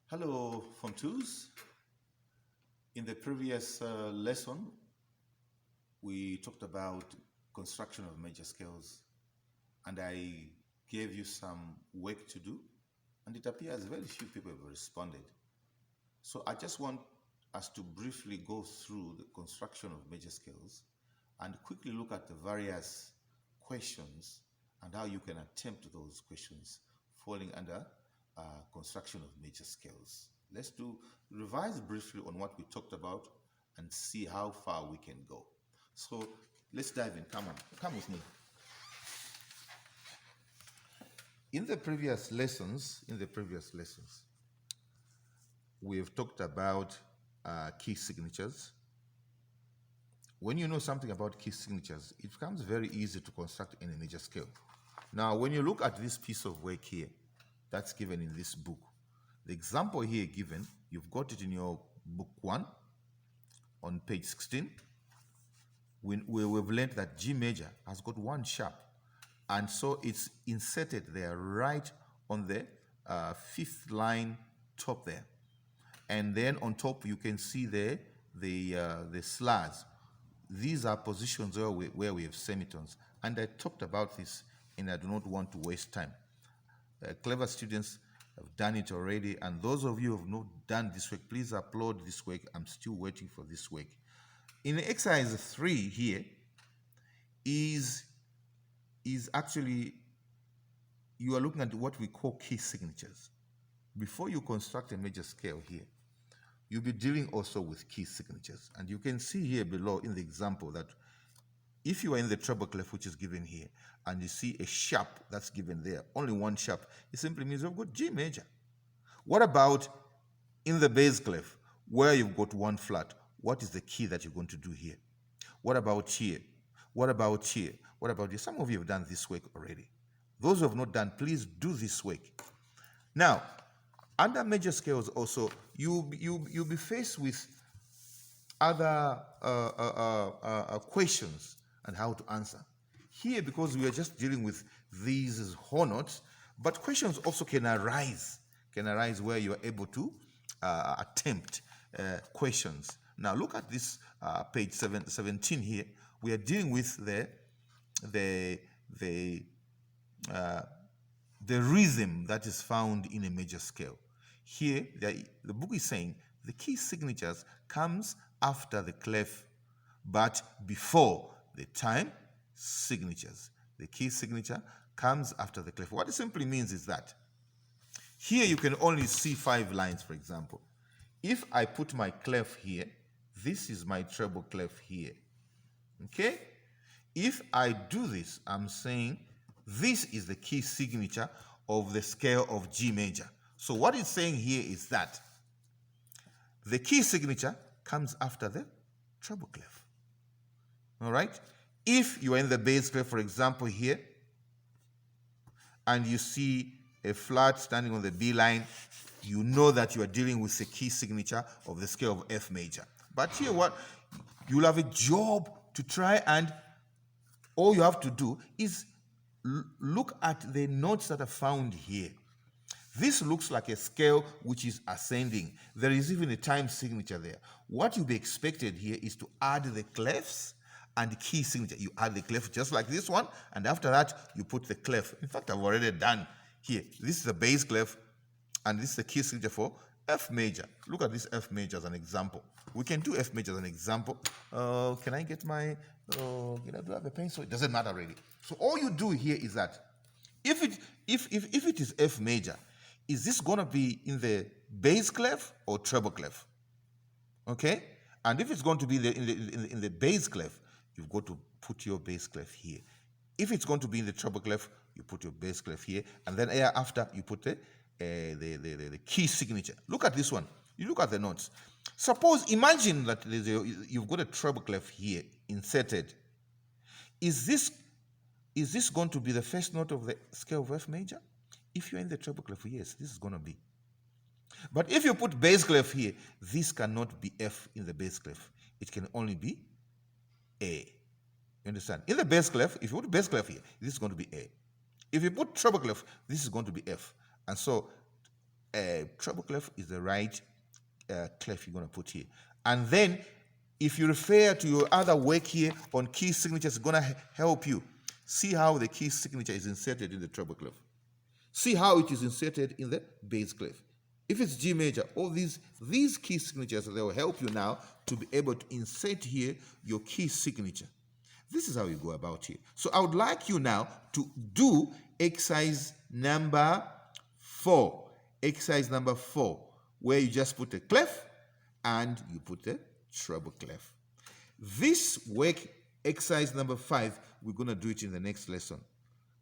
Hello, Form 2s. In the previous lesson, we talked about construction of major scales, and I gave you some work to do, and it appears very few people have responded. So I just want us to briefly go through the construction of major scales and quickly look at the various questions and how you can attempt those questions falling under construction of major scales. Let's revise briefly on what we talked about and see how far we can go. So let's dive in. Come on, come with me. In the previous lessons, we have talked about key signatures. When you know something about key signatures, it becomes very easy to construct any major scale. Now, when you look at this piece of work here, that's given in this book, the example here given, you've got it in your book 1 on page 16. We've learned that G major has got 1 sharp, and so it's inserted there right on the 5th line top there. And then on top you can see there the slurs. These are positions where we have semitones, and I talked about this and I do not want to waste time. Clever students have done it already, and those of you who have not done this work, please upload this work. I'm still waiting for this work. In exercise 3 here is actually, you are looking at what we call key signatures. Before you construct a major scale here, you'll be dealing also with key signatures. And you can see here below in the example that if you are in the treble clef, which is given here, and you see a sharp that's given there, only 1 sharp, it simply means you've got G major. What about in the bass clef, where you've got 1 flat? What is the key that you're going to do here? What about here? What about here? What about here? Some of you have done this work already. Those who have not done, please do this work. Now, under major scales also, you'll be faced with other questions and how to answer. Here, because we are just dealing with these as whole notes, but questions also can arise where you are able to attempt questions. Now look at this page 17 here. We are dealing with the rhythm that is found in a major scale. Here, the book is saying the key signatures comes after the clef, but before the time signatures. The key signature comes after the clef. What it simply means is that here you can only see 5 lines, for example. If I put my clef here, this is my treble clef here. Okay? If I do this, I'm saying this is the key signature of the scale of G major. So what it's saying here is that the key signature comes after the treble clef. All right? If you are in the bass clef, for example, here, and you see a flat standing on the B line, you know that you are dealing with the key signature of the scale of F major. But here, what you'll have a job to try, and all you have to do is look at the notes that are found here. This looks like a scale which is ascending. There is even a time signature there. What you'll be expected here is to add the clefs and key signature. You add the clef just like this one, and after that, you put the clef. In fact, I've already done here. This is the bass clef, and this is the key signature for F major. Look at this F major as an example. We can do F major as an example. Can I get my, do I have a pencil? It doesn't matter really. So all you do here is that if it is F major, is this going to be in the bass clef or treble clef? Okay? And if it's going to be in the bass clef, you've got to put your bass clef here. If it's going to be in the treble clef, you put your bass clef here, and then after you put the key signature. Look at this one. You look at the notes. Imagine that you've got a treble clef here inserted. Is this going to be the first note of the scale of F major? If you're in the treble clef, yes, this is going to be. But if you put bass clef here, this cannot be F in the bass clef. It can only be A. You understand? In the bass clef, if you put bass clef here, this is going to be A. If you put treble clef, this is going to be F. And so treble clef is the right clef you're going to put here. And then if you refer to your other work here on key signatures, it's going to help you. See how the key signature is inserted in the treble clef. See how it is inserted in the bass clef. If it's G major, all these key signatures, they will help you now to be able to insert here your key signature. This is how you go about here. So I would like you now to do exercise number 4. Exercise number 4, where you just put a clef and you put a treble clef. This work, exercise number 5, we're going to do it in the next lesson.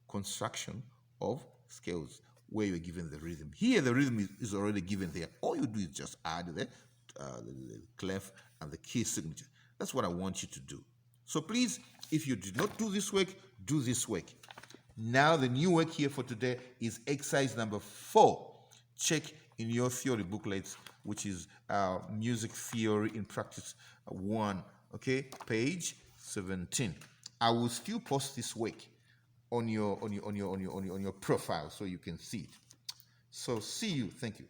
Construction of scales, where you're given the rhythm. Here, the rhythm is already given there. All you do is just add the clef and the key signature. That's what I want you to do. So please, if you did not do this work, do this work. Now, the new work here for today is exercise number 4. Check in your theory booklets, which is Music Theory in Practice 1, okay, page 17. I will still post this work on your profile so you can see it. So see you. Thank you.